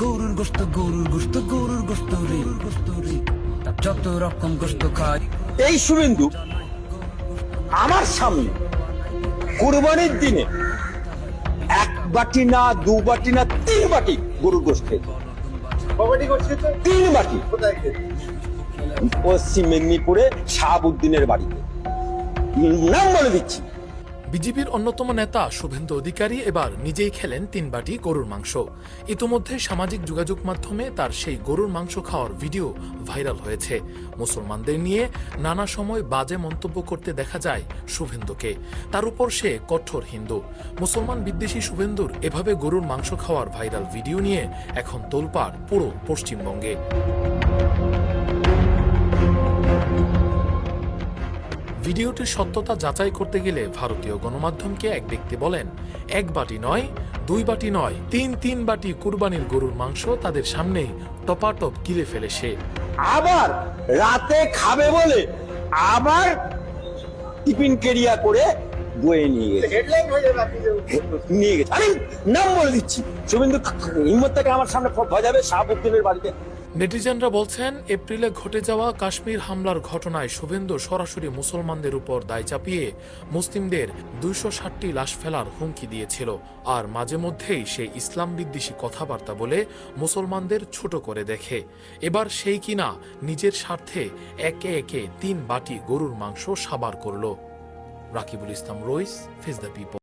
গরুর গোশত গরুর গোশত গরুর গোশত রে যত রকম গোশত খাই। এই শুভেন্দু আমার সামনে কুরবানির দিনে এক বাটি না, দু বাটি না, 3 বাটি গরুর গোশত খেয়েছে। 3 বাটি। পশ্চিম মেদিনীপুরে শাহাবুদ্দিনের বাড়িতে। নাম বলে দিচ্ছি। বিজেপির অন্যতম নেতা শুভেন্দু অধিকারী এবার নিজেই খেলেন 3 বাটি গরুর মাংস। ইতোমধ্যে সামাজিক যোগাযোগ মাধ্যমে তার সেই গরুর মাংস খাওয়ার ভিডিও ভাইরাল হয়েছে। মুসলমানদের নিয়ে নানা সময় বাজে মন্তব্য করতে দেখা যায় শুভেন্দুকে। তার উপর সে কঠোর হিন্দু। মুসলমান বিদ্বেষী শুভেন্দুর এভাবে গরুর মাংস খাওয়ার ভাইরাল ভিডিও নিয়ে এখন তোলপাড় পুরো পশ্চিমবঙ্গে। ভিডিওটির সত্যতা যাচাই করতে গেলে ভারতীয় গণমাধ্যমকে এক ব্যক্তি বলেন, 1 বাটি নয়, 2 বাটি নয়, 3 বাটি কুরবানির গরুর মাংস তাদের সামনেই টপাটপ গিলে ফেলে সে। আবার রাতে খাবে বলে আবার টিফিন কেরিয়া করে বয়ে নিয়ে গেছে। আমি নাম বলে দিচ্ছি। শুভেন্দু হিম্মত থেকে আমার সামনে ভজাবে শাহাবুদ্দিনের বাড়িতে। নেটিজেনরা বলছেন, এপ্রিলে ঘটে যাওয়া কাশ্মীর হামলার ঘটনায় শুভেন্দু সরাসরি মুসলমানদের উপর দায় চাপিয়ে মুসলিমদের 260টি লাশ ফেলার হুমকি দিয়েছিল। আর মাঝে মধ্যেই সে ইসলাম বিদ্বেষী কথাবার্তা বলে মুসলমানদের ছোট করে দেখে। এবার সেই কিনা নিজের স্বার্থে একে একে 3 বাটি গরুর মাংস সাবার করল। রাকিবুল ইসলাম রইস, ফেস দ্য পিপল।